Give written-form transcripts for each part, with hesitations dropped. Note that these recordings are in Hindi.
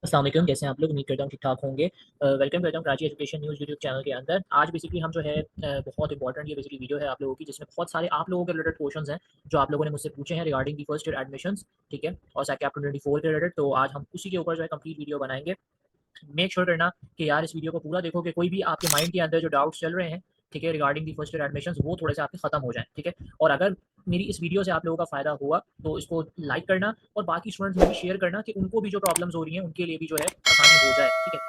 अस्सलाम वालेकुम, कैसे हैं आप लोग? उम्मीद करता हूँ ठीक-ठाक होंगे। वेलकम करता हूँ Karachi education news YouTube channel के अंदर। आज बेसिकली हम जो है बहुत इंपॉर्टेंट ये बेसिकली वीडियो है आप लोगों की, जिसमें बहुत सारे आप लोगों के रिलेटेड क्वेश्चंस हैं, जो आप लोगों ने मुझसे पूछे हैं regarding the first year admissions, ठीक है? और सेकंड 2024 के रिलेटेड, तो आज हम उसी के ऊपर जो है कंप्लीट वीडियो बनाएँगे। मेक श्योर करना कि यार इस वीडियो को पूरा देखो कि कोई भी आपके माइंड के अंदर जो डाउट्स चल रहे हैं, ठीक है, regarding the first year admissions, वो थोड़े से आपके खत्म हो जाएँ, ठीक है? और अगर मेरी इस वीडियो से आप लोगों का फ़ायदा हुआ, तो इसको लाइक करना और बाकी स्टूडेंट्स में भी शेयर करना कि उनको भी जो प्रॉब्लम्स हो रही हैं, उनके लिए भी जो है आसानी हो जाए, ठीक है?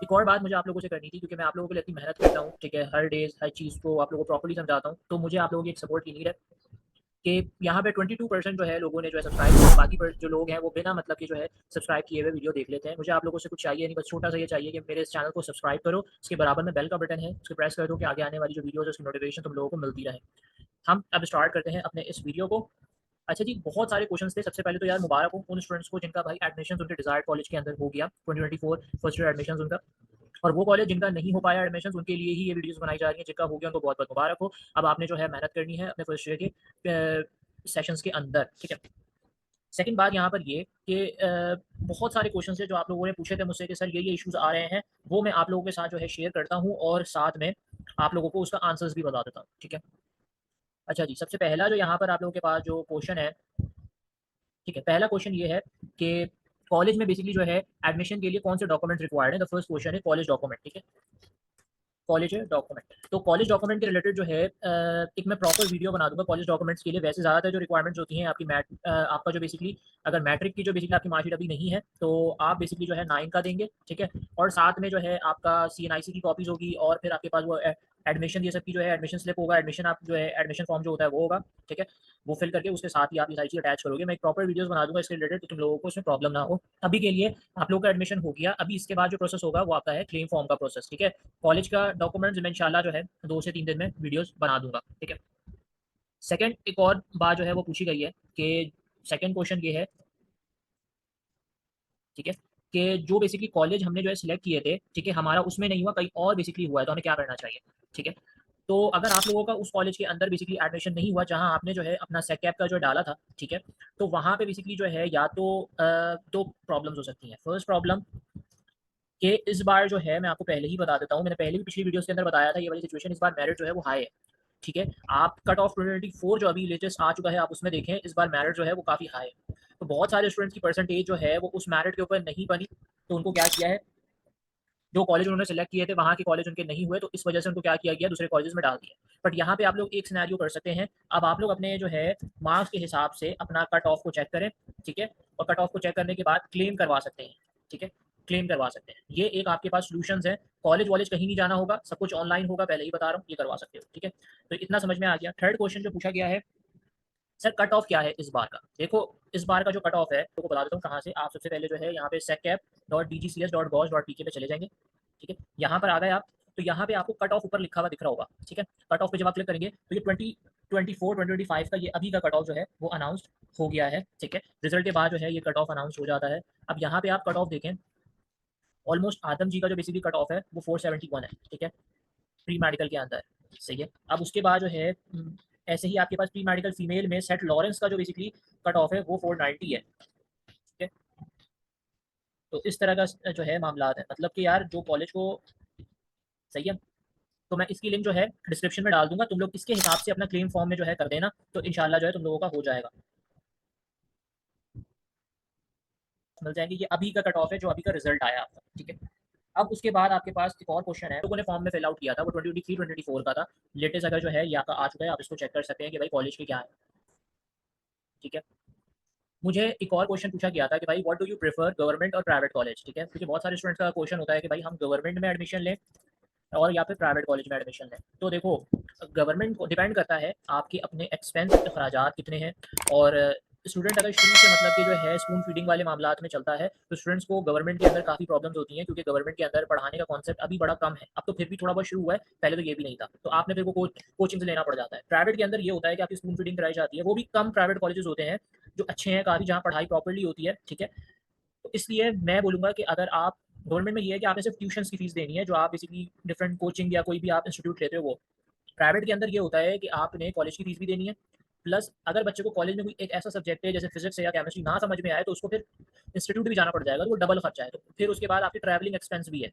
एक और बात मुझे आप लोगों से करनी थी, क्योंकि मैं आप लोगों के लिए इतनी मेहनत करता हूँ, ठीक है? हर डेज़ हर चीज़ को आप लोगों को प्रॉपर्ली समझाता हूँ, तो मुझे आप लोगों की एक सपोर्ट की नीड है। कि यहाँ पे 22% जो है लोगों ने जो है सब्सक्राइब किया, बाकी पर जो लोग हैं वो बिना मतलब के जो है सब्सक्राइब किए हुए वीडियो देख लेते हैं। मुझे आप लोगों से कुछ चाहिए नहीं, बस छोटा सा ये चाहिए कि मेरे इस चैनल को सब्सक्राइब करो, उसके बराबर में बेल का बटन है, उसको प्रेस कर दो कि आगे आने वाली जो वीडियोज़ है उसकी नोटिफिकेशन तुम लोगों को मिलती रहे। हम अब स्टार्ट करते हैं अपने इस वीडियो को। अच्छा जी, बहुत सारे क्वेश्चंस थे। सबसे पहले तो यार मुबारक हो उन स्टूडेंट्स को जिनका भाई एडमिशन उनके डिज़ायर्ड कॉलेज के अंदर हो गया, 2024 फर्स्ट ईयर एडमिशन उनका। और वो कॉलेज जिनका नहीं हो पाया एडमिशन, उनके लिए ही ये वीडियोज़ बनाई जा रही हैं। जिनका हो गया उनको बहुत-बहुत मुबारक हो। अब आपने जो है मेहनत करनी है अपने फर्स्ट ईयर के सेशंस के अंदर, ठीक है? सेकंड बात यहाँ पर ये कि बहुत सारे क्वेश्चंस हैं जो आप लोगों ने पूछे थे मुझसे कि सर ये इश्यूज़ आ रहे हैं, वो मैं आप लोगों के साथ जो है शेयर करता हूँ और साथ में आप लोगों को उसका आंसर्स भी बता देता हूँ, ठीक है? अच्छा जी, सबसे पहला जो यहाँ पर आप लोगों के पास जो क्वेश्चन है, ठीक है? पहला क्वेश्चन ये है कि कॉलेज में बेसिकली जो है एडमिशन के लिए कौन से डॉक्यूमेंट्स रिक्वायर्ड हैं? द फर्स्ट क्वेश्चन है कॉलेज डॉक्यूमेंट, ठीक है? College document. तो कॉलेज डॉक्यूमेंट के रिलेटेड जो है एक मैं प्रॉपर वीडियो बना दूँगा कॉलेज डॉक्यूमेंट्स के लिए। वैसे ज़्यादातर जो रिक्वायरमेंट्स होती हैं आपकी आपका जो बेसिकली अगर मैट्रिक की जो बेसिकली आपकी मार्कशीट अभी नहीं है, तो आप बेसिकली जो है 9 का देंगे, ठीक है? और साथ में जो है आपका सीएनआईसी की कॉपीज़ होगी और फिर आपके पास वो एडमिशन ये सब की जो है एडमिशन स्लिप होगा, एडमिशन आप जो है एडमिशन फॉर्म जो होता है वो होगा, ठीक है? वो फिल करके उसके साथ ही आप ये सारी चीज़ अटैच करोगे। मैं एक प्रॉपर वीडियोज़ बना दूँगा इसके रिलेटेड, तो तुम लोगों को उसमें प्रॉब्लम ना हो। अभी के लिए आप लोगों का एडमिशन हो गया, अभी इसके बाद जो प्रोसेस होगा वो आपका है क्लेम फॉर्म का प्रोसेस, ठीक है? कॉलेज का डॉक्यूमेंट्स मैं इंशाल्लाह जो है 2 से 3 दिन में वीडियोज़ बना दूँगा, ठीक है? सेकंड एक और बात जो है वो पूछी गई है कि सेकंड क्वेश्चन ये है, ठीक है? कि जो बेसिकली कॉलेज हमने जो है सिलेक्ट किए थे, ठीक है? हमारा उसमें नहीं हुआ, कहीं और बेसिकली हुआ है, तो हमें क्या करना चाहिए? ठीक है? तो अगर आप लोगों का उस कॉलेज के अंदर बेसिकली एडमिशन नहीं हुआ जहाँ आपने जो है अपना सेट कैप का जो डाला था, ठीक है? तो वहाँ पे बेसिकली जो है या तो 2 प्रॉब्लम्स हो सकती हैं। फर्स्ट प्रॉब्लम कि इस बार जो है मैं आपको पहले ही बता देता हूँ, मैंने पहले भी पिछली वीडियोज़ के अंदर बताया था ये वाली सिचुएशन, इस बार मेरिट जो है वो हाई है, ठीक है? आप कट ऑफ 2024 जो अभी लेटेस्ट आ चुका है आप उसमें देखें, इस बार मेरिट जो है वो काफ़ी हाई है। तो बहुत सारे स्टूडेंट्स की परसेंटेज जो है वो उस मेरिट के ऊपर नहीं बनी, तो उनको क्या किया है, जो कॉलेज उन्होंने सेलेक्ट किए थे वहाँ के कॉलेज उनके नहीं हुए, तो इस वजह से उनको क्या किया गया दूसरे कॉलेजेस में डाल दिया। बट यहाँ पे आप लोग एक सिनेरियो कर सकते हैं, अब आप लोग अपने जो है मार्क्स के हिसाब से अपना कट ऑफ को चेक करें, ठीक है? और कट ऑफ को चेक करने के बाद क्लेम करवा सकते हैं, ठीक है? क्लेम करवा सकते हैं। ये एक आपके पास सॉल्यूशंस है, कॉलेज-वॉलेज कहीं नहीं जाना होगा, सब कुछ ऑनलाइन होगा, पहले ही बता रहा हूँ, ये करवा सकते हो, ठीक है? तो इतना समझ में आ गया। थर्ड क्वेश्चन जो पूछा गया है, सर कट ऑफ क्या है इस बार का? देखो, इस बार का जो कट ऑफ है, आपको बता देता हूँ कहाँ से। आप सबसे पहले जो है यहाँ पे secap.dgcs.gov.pk पे चले जाएँगे, ठीक है? यहाँ पर आ गए आप, तो यहाँ पे आपको कट ऑफ ऊपर लिखा हुआ दिख रहा होगा, ठीक है? कट ऑफ पे जब आप क्लिक करेंगे, तो ये 2024, 2025 का ये अभी का कट ऑफ जो है, वो अनाउंस्ड हो गया है, ठीक है? रिज़ल्ट के बाद जो है ये कट ऑफ अनाउंस हो जाता है। अब यहाँ पे आप कट ऑफ देखें, ऑलमोस्ट आदम जी का जो बेसिकली कट ऑफ है, वो 471 है, ठीक है? प्री मेडिकल के अंदर, सही है। अब उसके बाद जो है ऐसे ही आपके पास प्री मेडिकल फीमेल में सेट लॉरेंस का जो बेसिकली कट ऑफ है वो 490 है, ठीक है। तो इस तरह का जो है मामला है, मतलब कि यार जो कॉलेज को, सही है। तो मैं इसकी लिंक जो है डिस्क्रिप्शन में डाल दूंगा, तुम लोग इसके हिसाब से अपना क्लेम फॉर्म में जो है कर देना, तो इंशाल्लाह जो है तुम लोगों का हो जाएगा, मिल जाएंगे। ये अभी का कट ऑफ है जो अभी का रिजल्ट आया आपका, ठीक है। अब उसके बाद आपके पास एक और क्वेश्चन है, लोगों ने फॉर्म में फिल आउट किया था, वो 2023 2024 का था। लेटेस्ट अगर जो है ये आपका आ चुका है, आप इसको चेक कर सकते हैं कि भाई कॉलेज के क्या है, ठीक है। मुझे एक और क्वेश्चन पूछा गया था कि भाई what do you prefer, government और प्राइवेट कॉलेज, ठीक है, क्योंकि बहुत सारे स्टूडेंट्स का क्वेश्चन होता है कि भाई हम गवर्नमेंट में एडमिशन लें और या फिर प्राइवेट कॉलेज में एडमिशन लें। तो देखो, गवर्नमेंट को डिपेंड करता है आपके अपने एक्सपेंस अखराजात कितने हैं। और स्टूडेंट अगर शुरू से मतलब कि जो है स्पून फीडिंग वाले मामलात में चलता है, तो स्टूडेंट्स को गवर्नमेंट के अंदर काफ़ी प्रॉब्लम्स होती हैं, क्योंकि गवर्नमेंट के अंदर पढ़ाने का कॉन्सेप्ट अभी बड़ा कम है। अब तो फिर भी थोड़ा बहुत शुरू हुआ है, पहले तो ये भी नहीं था, तो आपने फिर वो कोचिंग लेना पड़ जाता है। प्राइवेट के अंदर ये होता है कि आपकी स्पून फीडिंग कराई जाती है, वो भी कम प्राइवेट कॉलेजेस होते हैं जो अच्छे हैं काफ़ी, जहाँ पढ़ाई प्रॉपर्ली होती है, ठीक है। तो इसलिए मैं बोलूँगा कि अगर आप गवर्नमेंट में ये है कि आपने सिर्फ ट्यूशन्स की फीस देनी है, जो आप बेसिकली डिफरेंट कोचिंग या कोई भी आप इंस्टीट्यूट लेते हो वो। प्राइवेट के अंदर ये होता है कि आपने कॉलेज की फीस भी देनी है, प्लस अगर बच्चे को कॉलेज में कोई एक ऐसा सब्जेक्ट है जैसे फिजिक्स या केमिस्ट्री ना समझ में आए तो उसको फिर इंस्टीट्यूट भी जाना पड़ जाएगा, तो वो डबल खर्चा है। तो फिर उसके बाद आपकी ट्रैवलिंग एक्सपेंस भी है।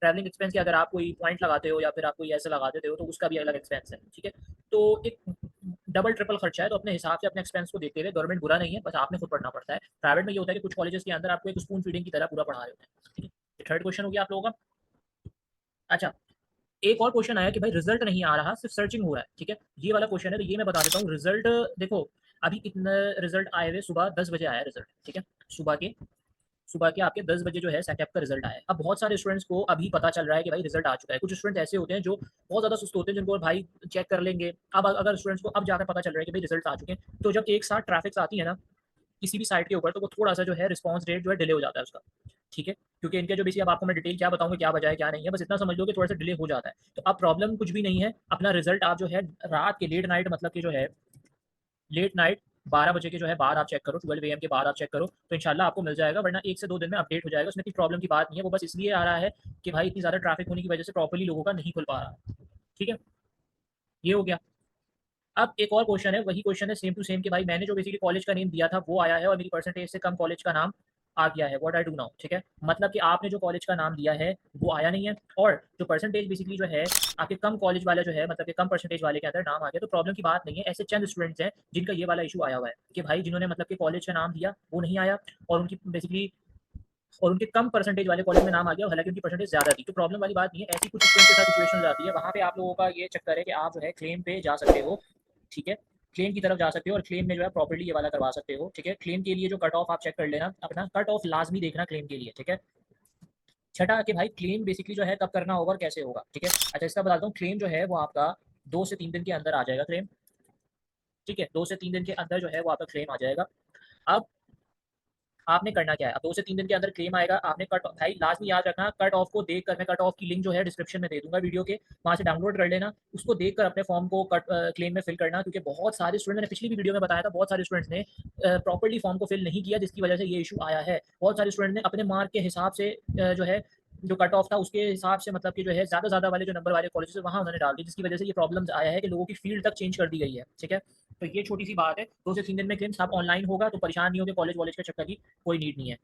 ट्रैवलिंग एक्सपेंस के अगर आप कोई पॉइंट लगाते हो या फिर आप कोई ऐसे लगा देते हो तो उसका भी अलग एक्सपेंस है, ठीक है। तो एक डबल ट्रिपल खर्चा है, तो अपने हिसाब से अपने एक्सपेंस को देखते हुए, गवर्नमेंट बुरा नहीं है, बस आपने खुद पढ़ना पड़ता है। प्राइवेट में ये होता है कि कुछ कॉलेजेस के अंदर आपको एक स्पून फीडिंग की तरह पूरा पढ़ा रहे होते हैं, ठीक है। थर्ड क्वेश्चन हो गया आप लोगों का। अच्छा, एक और क्वेश्चन आया कि भाई रिजल्ट नहीं आ रहा, सिर्फ सर्चिंग हो रहा है, ठीक है। ये वाला क्वेश्चन है, तो ये मैं बता देता हूँ। रिजल्ट देखो, अभी इतने रिजल्ट आए हुए, सुबह 10 बजे आया रिजल्ट, ठीक है। सुबह के आपके 10 बजे जो है सेटअप का रिजल्ट आया है। अब बहुत सारे स्टूडेंट्स को अभी पता चल रहा है कि भाई रिजल्ट आ चुका है। कुछ स्टूडेंट ऐसे होते हैं जो बहुत ज़्यादा सुस्त होते हैं, जिनको भाई चेक कर लेंगे। अब अगर स्टूडेंट्स को अब जाकर पता चल रहा है कि भाई रिजल्ट आ चुके हैं, तो जब एक साथ ट्रैफिक आती है ना किसी भी साइट के ऊपर, तो वो थोड़ा सा जो है रिस्पॉन्स रेट जो है डिले हो जाता है उसका, ठीक है। क्योंकि इनके जो बेसिक, अब आपको मैं डिटेल क्या बताऊंगा, क्या वजह है क्या नहीं है, बस इतना समझ लो कि थोड़ा सा डिले हो जाता है। तो अब प्रॉब्लम कुछ भी नहीं है, अपना रिजल्ट आप जो है रात के लेट नाइट, मतलब कि जो है लेट नाइट 12 बजे के जो है बाद आप चेक करो, 12 AM के बाद आप चेक करो, तो इंशाल्लाह आपको मिल जाएगा। वरना 1 से 2 दिन में अपडेट हो जाएगा, उसमें कोई प्रॉब्लम की बात नहीं है। वो बस इसलिए आ रहा है कि भाई इतनी ज़्यादा ट्रैफिक होने की वजह से प्रॉपर्ली लोगों का नहीं खुल पा रहा, ठीक है। ये हो गया। अब एक और क्वेश्चन है, वही क्वेश्चन है सेम टू सेम कि भाई मैंने जो बेसिकली कॉलेज का नेम दिया था वो आया है और मेरी परसेंटेज से कम कॉलेज का नाम आ गया है, व्हाट आई डू नाउ, ठीक है। मतलब कि आपने जो कॉलेज का नाम दिया है वो आया नहीं है, और जो परसेंटेज बेसिकली जो है आपके कम कॉलेज वाला जो है, मतलब कि कम परसेंटेज वाले के अंदर नाम आ गया, तो प्रॉब्लम की बात नहीं है। ऐसे चंद स्टूडेंट्स हैं जिनका ये वाला इशू आया हुआ है कि भाई जिन्होंने मतलब कि कॉलेज का नाम दिया वो नहीं आया, और उनकी बेसिकली और उनके कम परसेंटेज वाले कॉलेज में नाम आ गया, हालांकि उनकी परसेंटेज ज़्यादा थी। तो प्रॉब्लम वाली बात नहीं है, ऐसी कुछ स्टूडेंट के साथ सिचुएशन हो जाती है, वहाँ पे आप लोगों का ये चक्कर है कि आप जो है क्लेम पे जा सकते हो, ठीक है। क्लेम की तरफ जा सकते हो और क्लेम में जो है प्रॉपर्ली ये वाला करवा सकते हो, ठीक है। क्लेम के लिए जो कट ऑफ आप चेक कर लेना, अपना कट ऑफ लाजमी देखना क्लेम के लिए, ठीक है। छठा कि भाई क्लेम बेसिकली जो है कब करना होगा और कैसे होगा, ठीक है। अच्छा, इसका बताता हूँ। क्लेम जो है वो आपका 2 से 3 दिन के अंदर आ जाएगा क्लेम, ठीक है। 2 से 3 दिन के अंदर जो है वो आपका क्लेम आ जाएगा। अब आपने करना क्या है, अब 2 से 3 दिन के अंदर क्लेम आएगा। आपने कट, भाई लाजमी याद रखना, कट ऑफ को देख कर, मैं कट ऑफ की लिंक जो है डिस्क्रिप्शन में दे दूंगा वीडियो के, वहाँ से डाउनलोड कर लेना। उसको देख कर अपने फॉर्म को क्लेम में फिल करना, क्योंकि बहुत सारे स्टूडेंट, मैंने पिछली भी वीडियो में बताया था, बहुत सारे स्टूडेंट्स ने प्रॉपर्ली फॉर्म को फिल नहीं किया, जिसकी वजह से ये इशू आया है। बहुत सारे स्टूडेंट ने अपने मार्क के हिसाब से जो है जो कट ऑफ था उसके हिसाब से, मतलब कि जो है ज़्यादा ज़्यादा वाले जो नंबर वाले कॉलेज है वहाँ उन्होंने डाल दी, जिसकी वजह से ये प्रॉब्लम्स आया है कि लोगों की फील्ड तक चेंज कर दी गई है, ठीक है। तो ये छोटी सी बात है। 2 से 3 दिन में क्लेम सब ऑनलाइन होगा, तो परेशान नहीं होगे, कॉलेज वॉलेज के चक्कर की कोई नीड नहीं है।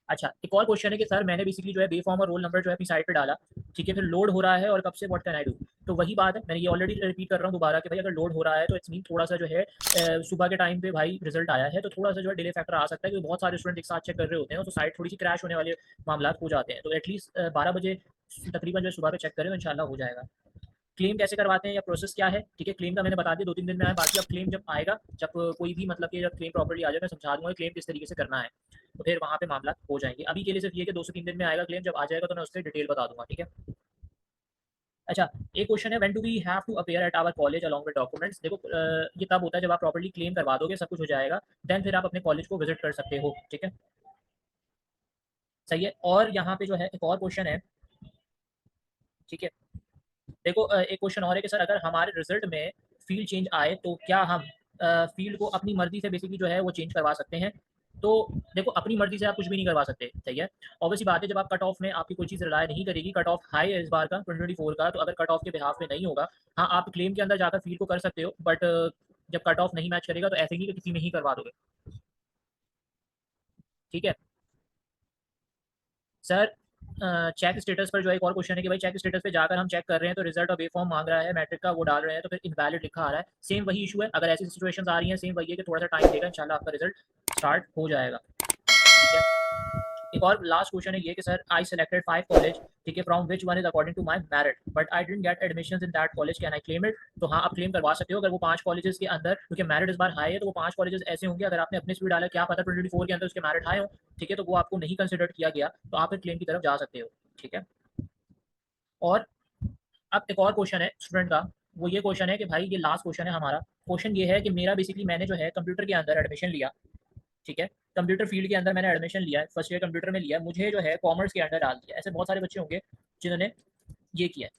अच्छा, एक और क्वेश्चन है कि सर मैंने बेसिकली जो है बे फॉर्म और रोल नंबर जो है अपनी साइट पे डाला, ठीक है, फिर लोड हो रहा है और कब से, व्हाट कैन आई डू। तो वही बात है, मैंने ये ऑलरेडी रिपीट कर रहा हूँ दोबारा कि भाई अगर लोड हो रहा है तो इट्स मीन थोड़ा सा जो है सुबह के टाइम पे भाई रिजल्ट आया है, तो थोड़ा सा जो है डिले फैक्टर आ सकता है, क्योंकि बहुत सारे स्टूडेंट एक साथ चेक कर रहे होते हैं, तो साइट थोड़ी सी क्रैश होने वाले मामला हो जाते हैं। तो एटलीस्ट 12 बजे तकरीबन जो है सुबह पे चेक करें तो इंशाल्लाह हो जाएगा। क्लेम कैसे करवाते हैं या प्रोसेस क्या है, ठीक है। क्लेम का मैंने बता दिया, 2-3 दिन में आया। बाकी अब क्लेम जब आएगा, जब कोई भी मतलब कि जब क्लेम प्रॉपर्ली आ जाए, मैं समझा दूंगा क्लेम किस तरीके से करना है, तो फिर वहाँ पे मामला हो जाएंगे। अभी के लिए सिर्फ ये कि 2 से 3 दिन में आएगा क्लेम, जब आ जाएगा तो मैं उससे डिटेल बता दूंगा, ठीक है। अच्छा, एक क्वेश्चन है, when do we have to appear at our college along with documents. देखो ये तब होता है जब आप प्रॉपर्ली क्लेम करवा दोगे, सब कुछ हो जाएगा, देन फिर आप अपने कॉलेज को विजिट कर सकते हो, ठीक है। सही है। और यहाँ पे जो है एक और क्वेश्चन है, ठीक है। देखो एक क्वेश्चन और है कि सर अगर हमारे रिजल्ट में फील्ड चेंज आए तो क्या हम फील्ड को अपनी मर्जी से बेसिकली जो है वो चेंज करवा सकते हैं। तो देखो, अपनी मर्जी से आप कुछ भी नहीं करवा सकते, सही है। ऑब्वियसली बात है, जब आप कट ऑफ में आपकी कोई चीज़ रिलाय नहीं करेगी, कट ऑफ हाई है इस बार का 2024 का, तो अगर कट ऑफ के बिहाफ में नहीं होगा, हाँ आप क्लेम के अंदर जाकर फील्ड को कर सकते हो, बट जब कट ऑफ नहीं मैच करेगा तो ऐसे ही कि किसी में ही करवा दोगे, ठीक है। सर चेक स्टेटस पर जो है एक और क्वेश्चन है कि भाई चेक स्टेटस पे जाकर हम चेक कर रहे हैं तो रिजल्ट और वे फॉर्म मांग रहा है, मैट्रिक का वो डाल रहे हैं तो फिर इनवैलिड लिखा आ रहा है। सेम वही इशू है, अगर ऐसी सिचुएशंस आ रही हैं सेम वही है कि थोड़ा सा टाइम देगा, इंशाल्लाह आपका रिजल्ट स्टार्ट हो जाएगा, ठीक है। एक और लास्ट क्वेश्चन है ये कि सर आई सिलेक्टेड 5 कॉलेज, ठीक है, from which one is according to my merit, but I didn't get admissions in that college, can I claim it. तो हाँ, आप क्लेम करवा सकते हो अगर वो 5 कॉलेजेस के अंदर, क्योंकि मेरिट इस बार हाई है, तो वो 5 कॉलेजेस ऐसे होंगे, अगर आपने अपने स्पीड डाला, क्या पता 2024 के अंदर उसके मेरिट हाई हो, ठीक है, तो वो आपको नहीं कंसिडर किया गया, तो आप फिर क्लेम की तरफ जा सकते हो, ठीक है। और अब एक और क्वेश्चन है स्टूडेंट का, वो ये क्वेश्चन है कि भाई ये लास्ट क्वेश्चन है हमारा। क्वेश्चन ये है कि मेरा बेसिकली मैंने जो है कंप्यूटर के अंदर एडमिशन लिया, ठीक है, कंप्यूटर फील्ड के अंदर मैंने एडमिशन लिया है, फर्स्ट ईयर कंप्यूटर में लिया, मुझे जो है कॉमर्स के अंदर डाल दिया। ऐसे बहुत सारे बच्चे होंगे जिन्होंने ये किया है,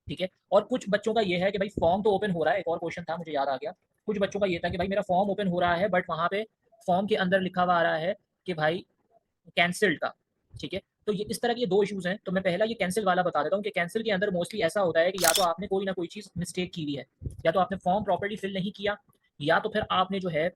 ठीक है। और कुछ बच्चों का ये है कि भाई फॉर्म तो ओपन हो रहा है, एक और क्वेश्चन था मुझे याद आ गया, कुछ बच्चों का ये था कि भाई मेरा फॉर्म ओपन हो रहा है, बट वहाँ पे फॉर्म के अंदर लिखा हुआ आ रहा है कि भाई कैंसिल्ड का, ठीक है। तो ये इस तरह के 2 इश्यूज़ हैं। तो मैं पहला ये कैंसल वाला बता देता हूँ कि कैंसल के अंदर मोस्टली ऐसा होता है कि या तो आपने कोई ना कोई चीज़ मिस्टेक की हुई है, या तो आपने फॉर्म प्रॉपर्ली फिल नहीं किया, या तो फिर आपने जो है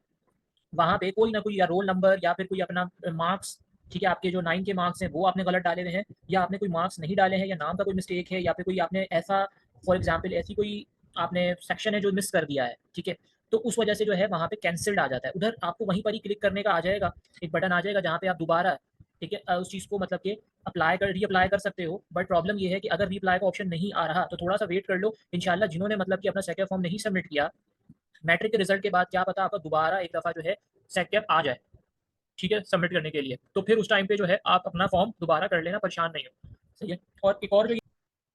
वहाँ पे कोई ना कोई या रोल नंबर या फिर कोई अपना मार्क्स, ठीक है, आपके जो 9 के मार्क्स हैं वो आपने गलत डाले हुए हैं, या आपने कोई मार्क्स नहीं डाले हैं, या नाम का कोई मिस्टेक है, या फिर कोई आपने ऐसा फॉर एग्जांपल ऐसी कोई आपने सेक्शन है जो मिस कर दिया है, ठीक है। तो उस वजह से जो है वहाँ पे कैंसल्ड आ जाता है। उधर आपको वहीं पर ही क्लिक करने का आ जाएगा, एक बटन आ जाएगा जहाँ पे आप दोबारा, ठीक है, उस चीज़ को मतलब कि रीअप्लाई कर सकते हो। बट प्रॉब्लम ये है कि अगर रीअप्लाई का ऑप्शन नहीं आ रहा तो थोड़ा-सा वेट कर लो। इंशाल्लाह जिन्होंने मतलब कि अपना सेकंड फॉर्म नहीं सबमिट किया, मैट्रिक के रिजल्ट के बाद क्या पता आपका दोबारा एक दफ़ा जो है सेकंड आ जाए, ठीक है, सबमिट करने के लिए। तो फिर उस टाइम पे जो है आप अपना फॉर्म दोबारा कर लेना, परेशान नहीं हो। सही है। और एक और जो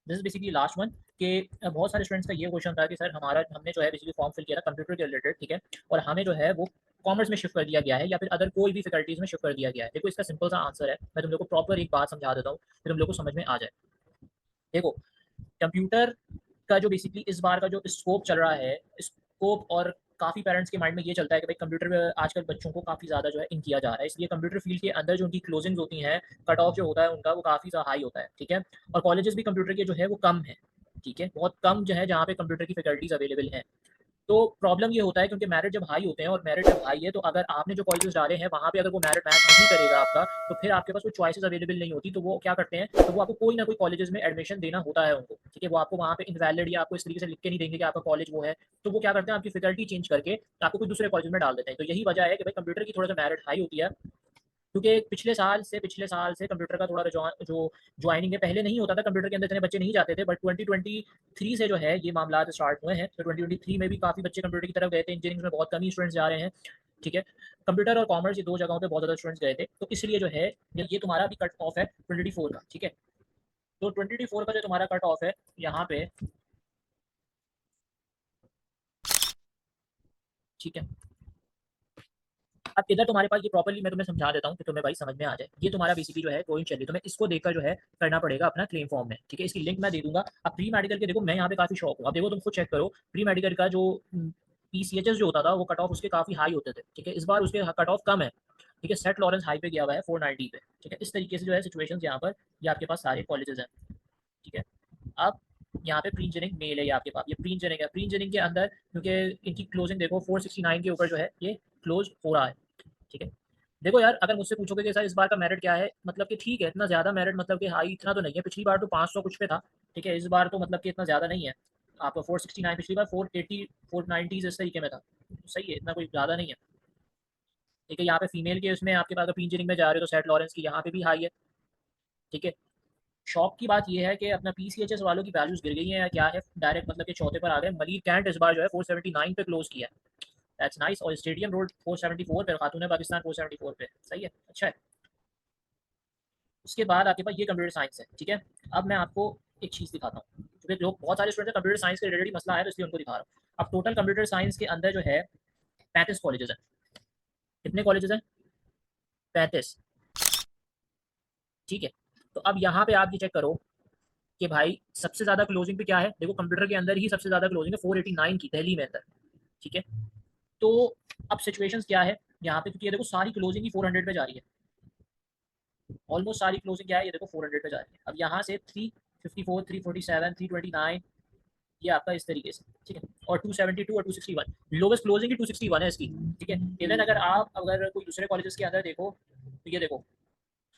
this is basically last one कि बहुत सारे स्टूडेंट्स का ये क्वेश्चन था कि सर हमारा हमने जो है बेसिकली फॉर्म फिल किया था कंप्यूटर के रिलेटेड, ठीक है, और हमें जो है वो कॉमर्स में शिफ्ट कर दिया गया है या फिर अदर कोई भी फैकल्टीज़ में शिफ्ट कर दिया गया है। देखो इसका सिंपल सा आंसर है, मैं तुम लोग को प्रॉपर एक बात समझा देता हूँ, फिर तुम लोग को समझ में आ जाए। देखो, कंप्यूटर का जो बेसिकली इस बार का जो स्कोप चल रहा है, स्कोप और काफ़ी पेरेंट्स के माइंड में ये चलता है कि भाई कंप्यूटर आजकल बच्चों को काफ़ी ज़्यादा जो है इन किया जा रहा है, इसलिए कंप्यूटर फील्ड के अंदर जो उनकी क्लोजिंग्स होती हैं, कट ऑफ जो होता है उनका वो काफ़ी ज़्यादा हाई होता है, ठीक है। और कॉलेजेस भी कंप्यूटर के जो है वो कम है, ठीक है, बहुत कम जो है जहाँ पे कंप्यूटर की फैकल्टीज़ अवेलेबल हैं। तो प्रॉब्लम ये होता है क्योंकि मेरिट जब हाई होते हैं और मेरिट जब हाई है तो अगर आपने जो कॉलेजेस डाले हैं वहाँ पे अगर वो मेरिट मैच नहीं करेगा आपका, तो फिर आपके पास कोई चॉइसेस अवेलेबल नहीं होती। तो वो क्या करते हैं, तो वो आपको कोई ना कोई कॉलेजेस में एडमिशन देना होता है उनको, ठीक है। वो आपको वहाँ पे इनवैलिड या आपको इस तरीके से लिख के नहीं देंगे कि आपका कॉलेज वो है। तो वो क्या करते हैं, आपकी फैकल्टी चेंज करके आपको कोई दूसरे कॉलेज में डाल देते हैं। तो यही वजह है कि भाई कंप्यूटर की थोड़ा सा मेरिट हाई होती है, क्योंकि पिछले साल से कंप्यूटर का थोड़ा जो ज्वाइनिंग है, पहले नहीं होता था कंप्यूटर के अंदर, इतने बच्चे नहीं जाते थे, बट 2023 से जो है ये मामला स्टार्ट हुए हैं। तो 2023 में भी काफ़ी बच्चे कंप्यूटर की तरफ गए थे, इंजीनियरिंग में बहुत कम ही स्टूडेंट्स जा रहे हैं, ठीक है। कंप्यूटर और कॉमर्स ये 2 जगहों पे बहुत ज़्यादा स्टूडेंट्स गए थे, तो इसलिए जो है ये तुम्हारा अभी कट ऑफ है 2024 का, ठीक है। तो 2024 का जो तुम्हारा कट ऑफ है यहाँ पे, ठीक है। अब इधर तुम्हारे पास ये प्रॉपर्ली मैं तुम्हें समझा देता हूँ कि तुम्हें भाई समझ में आ जाए। ये तुम्हारा बेसिकली जो है कोई चल रही, तुम्हें इसको देखकर जो है करना पड़ेगा अपना क्लेम फॉर्म में, ठीक है। इसकी लिंक मैं दे दूंगा। अब प्री मेडिकल के देखो मैं यहाँ पे काफ़ी शौक हूँ। अब देखो तुम खुद चेक करो, प्री मेडिकल का जो पीसीएचएस जो होता था वो कट ऑफ उसके काफ़ी हाई होते थे, ठीक है। इस बार उसके कट ऑफ कम है, ठीक है। सेट लॉरेंस हाई पे गया हुआ है 490 पे, ठीक है। इस तरीके से जो है सिचुएशन यहाँ पर ये आपके पास सारे कॉलेजेस हैं, ठीक है। अब यहाँ पे प्री इंजीनियरिंग मेल है, ये आपके पास ये प्री इंजीनियरिंग है। प्री इंजीनियरिंग के अंदर क्योंकि इनकी क्लोजिंग देखो 469 के ऊपर जो है ये क्लोज हो रहा है, ठीक है। देखो यार, अगर मुझसे पूछोगे कि सर इस बार का मेरिट क्या है, मतलब कि ठीक है, इतना ज़्यादा मेरिट मतलब कि हाई इतना तो नहीं है। पिछली बार तो 500 कुछ पे था, ठीक है। इस बार तो मतलब कि इतना ज़्यादा नहीं है। आपका 469, पिछली बार 480 490 इस तरीके में था। सही है, इतना कोई ज़्यादा नहीं है, ठीक है। यहाँ पे फीमेल के उसमें आपके पास अगर प्री इंजीनियरिंग में जा रहे हो तो सेट लॉरेंस की यहाँ पे भी हाई है, ठीक है। शॉक की बात ये है कि अपना पीसीएचएस वालों की वैल्यूज गिर गई हैं या क्या है, डायरेक्ट मतलब कि चौथे पर आ गए। मलिक कैंट इस बार जो है 479 पे क्लोज किया, दैट्स नाइस। और स्टेडियम रोड 474 पे, खातून पाकिस्तान 474 पे, सही है, अच्छा है। उसके बाद आपके पास ये कंप्यूटर साइंस है, ठीक है। अब मैं आपको एक चीज़ दिखाता हूँ, क्योंकि लोग बहुत सारे स्टूडेंट्स कंप्यूटर साइंस के रिलेटेड ही मसला है, तो इसलिए उनको दिखा रहा हूँ। अब टोटल कंप्यूटर साइंस के अंदर जो है 35 कॉलेजेस हैं। कितने कॉलेजेस हैं? 35, ठीक है। तो अब यहाँ पे आप ये चेक करो कि भाई सबसे ज़्यादा क्लोजिंग पे क्या है। देखो कंप्यूटर के अंदर ही सबसे ज़्यादा क्लोजिंग है 489 की, दिल्ली में अंदर, ठीक है। तो अब सिचुएशंस क्या है यहाँ पे, क्योंकि ये देखो सारी क्लोजिंग ही 400 पे जा रही है, ऑलमोस्ट सारी क्लोजिंग क्या है, ये देखो 400 पे जा रही है। अब यहाँ से 354, 347, 329, ये आपका इस तरीके से, ठीक है। और 272 और 261, लोवेस्ट क्लोजिंग ही 261 है इसकी, ठीक है। इवन अगर कोई दूसरे कॉलेजेस के अंदर देखो तो ये देखो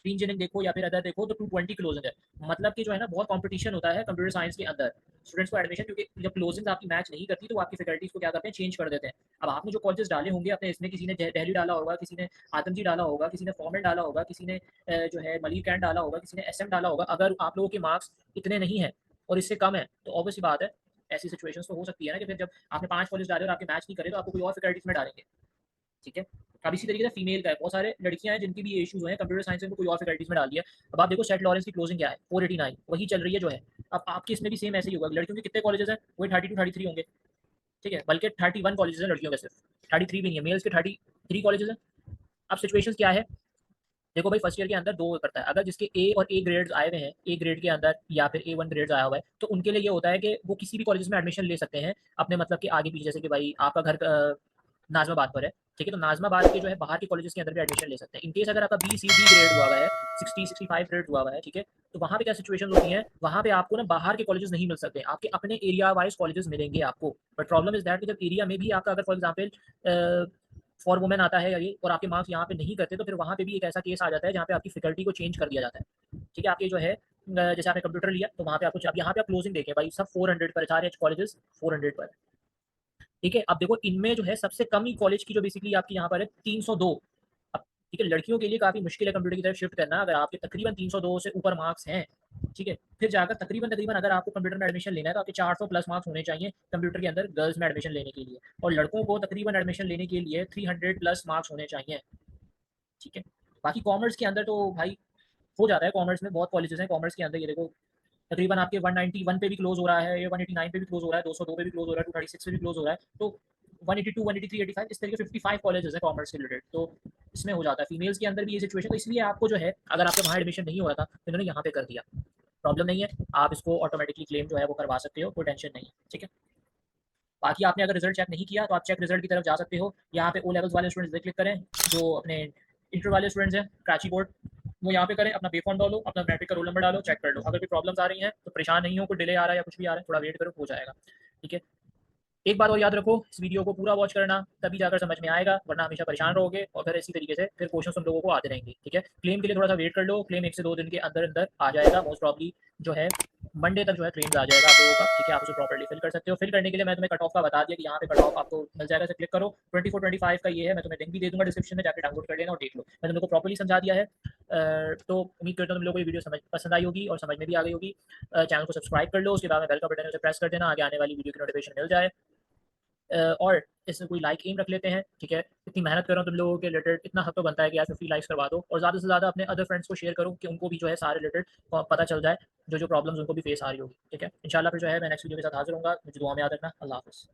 प्री इंजीनियरिंग देखो या फिर अदर देखो तो 220 क्लोजिंग है। मतलब कि जो है ना बहुत कंपटीशन होता है कंप्यूटर साइंस के अंदर स्टूडेंट्स को एडमिशन, क्योंकि जब क्लोजिंग आपकी मैच नहीं करती तो वो आपकी फैकल्टीज को क्या करते हैं, चेंज कर देते हैं। अब आपने जो कॉलेजेस डाले होंगे अपने, इसमें किसी ने दिल्ली डाला होगा, किसी ने आदमजी डाला होगा, किसी ने फॉर्मेट डाला होगा, किसी ने जो है मलिक कैंट डाला होगा, किसी ने एसएम डाला होगा। अगर आप लोगों के मार्क्स इतने नहीं है और इससे कम है तो ऑब्वियस बात है, ऐसी सिचुएशंस तो हो सकती है ना कि फिर जब आपने 5 कॉलेज डाले और आपके मैच नहीं करे तो आपको कोई और फैकल्टीज में डालेंगे, ठीक है। अब इसी तरीके से फीमेल का है, बहुत सारे लड़कियां हैं जिनकी भी ये इश्यूज हैं, कंप्यूटर साइंस में कोई और फैकल्टीज में डाल दिया। अब आप देखो सेट लॉरेंस की क्लोजिंग क्या है, 489 वही चल रही है जो है। अब आपके इसमें भी सेम ऐसे ही होगा, लड़कियों के कितने कॉलेजेस हैं, वही 32 33 होंगे, ठीक है। बल्कि 31 कॉलेजेस हैं लड़कियों के, सिर्फ 33 भी नहीं है, मेल्स के 33 कॉलेजेस हैं। अब सिचुएशन क्या है, देखो भाई फर्स्ट ईयर के अंदर 2 करता है। अगर जिसके ए और ए ग्रेड्स आए हुए हैं, ए ग्रेड के अंदर या फिर A1 ग्रेड्स आया हुआ है, तो उनके लिए ये होता है कि वो किसी भी कॉलेज में एडमिशन ले सकते हैं अपने मतलब कि आगे पीछे, जैसे कि भाई आपका घर नाज़िमाबाद पर है, ठीक है? तो नाज़िमाबाद के जो है बाहर के कॉलेजेस के अंदर भी एडमिशन ले सकते हैं। इन केस अगर आपका बी, सी, डी ग्रेड हुआ हुआ है, 60-65 ग्रेड हुआ हुआ है, ठीक है? तो वहाँ पे क्या सिचुएशंस होती हैं, वहाँ पे आपको ना बाहर के कॉलेजेस नहीं मिल सकते, आपके अपने एरिया वाइज़ कॉलेजेस मिलेंगे आपको। बट प्रॉब्लम इज़ दैट कि जब एरिया में भी आपका अगर फॉर एग्ज़ाम्पल फॉर वुमेन आता है या ये और आपके मार्क्स यहाँ पे नहीं करते, तो फिर वहाँ पे भी एक ऐसा केस आ जाता है जहाँ पे आपकी फैकल्टी को चेंज कर दिया जाता है। ठीक है? आपके जो है जैसे आपने कंप्यूटर लिया तो वहाँ पे आपको अब यहाँ पे आप क्लोजिंग देखें भाई सब 400 पर सारे कॉलेजेस 400 पर। ठीक है? अब देखो इनमें जो है सबसे कम ही कॉलेज की जो बेसिकली आपकी यहाँ पर है 302। अब ठीक है, लड़कियों के लिए काफ़ी मुश्किल है कंप्यूटर की तरफ शिफ्ट करना अगर आपके तकरीबन 302 से ऊपर मार्क्स हैं, ठीक है? फिर जाकर तकरीबन अगर आपको कंप्यूटर में एडमिशन लेना है तो आपके 400 प्लस मार्क्स होने चाहिए कंप्यूटर के अंदर गर्ल्स में एडमिशन लेने के लिए और लड़कों को तकरीबन एडमिशन लेने के लिए 300 प्लस मार्क्स होने चाहिए, ठीक है? बाकी कॉमर्स के अंदर तो भाई हो जाता है, कॉमर्स में बहुत कॉलेजेस हैं कॉमर्स के अंदर ये देखो तकरीबन आपके 191 पे भी क्लोज हो रहा है, ये 189 पे भी क्लोज हो रहा है, 202 पे भी क्लोज हो रहा है, 236 पे भी क्लोज हो रहा है। तो 182, 183, 85 इस तरीके 55 कॉलेजेस हैं कॉमर्स से रिलेटेड। तो इसमें हो जाता है फीमेल्स के अंदर भी ये सिचुएशन। तो इसलिए आपको जो है अगर आपके वहाँ एडमिशन नहीं हो रहा था तो इन्होंने यहाँ पे कर दिया। प्रॉब्लम नहीं है, आप इसको ऑटोमेटिकली क्लेम जो है वो करवा सकते हो, कोई टेंशन नहीं है, ठीक है? बाकी आपने अगर रिजल्ट चेक नहीं किया तो आप चेक रिजल्ट की तरफ जा सकते हो। यहाँ पे ओ लेवल्स वाले स्टूडेंट्स क्लिक करें, जो अपने इंटर वाले स्टूडेंट्स हैं कराची बोर्ड, वो यहाँ पे करें, अपना पे फॉर्म डालो, अपना मैट्रिक का रोल नंबर डालो, चेक कर लो। अगर कोई प्रॉब्लम्स आ रही हैं तो परेशान नहीं हो, कोई डिले आ रहा है या कुछ भी आ रहा है, थोड़ा वेट करो, हो जाएगा, ठीक है? एक बात और याद रखो, इस वीडियो को पूरा वॉच करना, तभी जाकर समझ में आएगा, वरना हमेशा परेशान रहोगे और फिर इसी तरीके से फिर क्वेश्चन तुम लोगों को आते रहेंगे, ठीक है? क्लेम के लिए थोड़ा सा वेट कर लो, क्लेम 1 से 2 दिन के अंदर अंदर आ जाएगा, मोस्ट प्रॉब्ली जो है मंडे तक जो है क्लेम्स आ जाएगा आप लोगों का, ठीक है? आप उसे प्रॉपर्ली फिल कर सकते हो। फिल करने के लिए मैं तुम्हें कट ऑफ का बता दिया कि यहाँ पे कट ऑफ आपको मिल जाएगा, इसे क्लिक करो। 24-25 का ये है, मैं तुम्हें लिंक भी दे दूंगा डिस्क्रिप्शन में, जाकर डाउनलोड कर लेना और देख लो। मैं तुम लोग को प्रॉपर्ली समझा दिया है। तो उम्मीद करता हूँ तुम लोगों को ये वीडियो समझ पसंद आई होगी और समझ में भी आ गई होगी। चैनल को सब्सक्राइब कर लो, उसके बाद में बेल का बटन है उसे प्रेस कर देना, आगे आने वाली वीडियो की नोटिफिकेशन मिल जाए। और इसमें कोई लाइक एम रख लेते हैं, ठीक है? इतनी मेहनत कर रहा हूँ तुम लोगों के रिलेटेड, इतना हक तो बनता है कि यार 50 लाइक्स करवा दो और ज़्यादा से ज़्यादा अपने अदर फ्रेंड्स को शेयर करो कि उनको भी जो है सारे रिलेटेड पता चल जाए, जो प्रॉब्लम्स उनको भी फेस आ रही होगी, ठीक है? इंशाल्लाह फिर जो है मैं नेक्स्ट वीडियो के साथ हाजिर होऊंगा। मुझे दुआ में याद रखना। अल्लाह हाफ़िज़।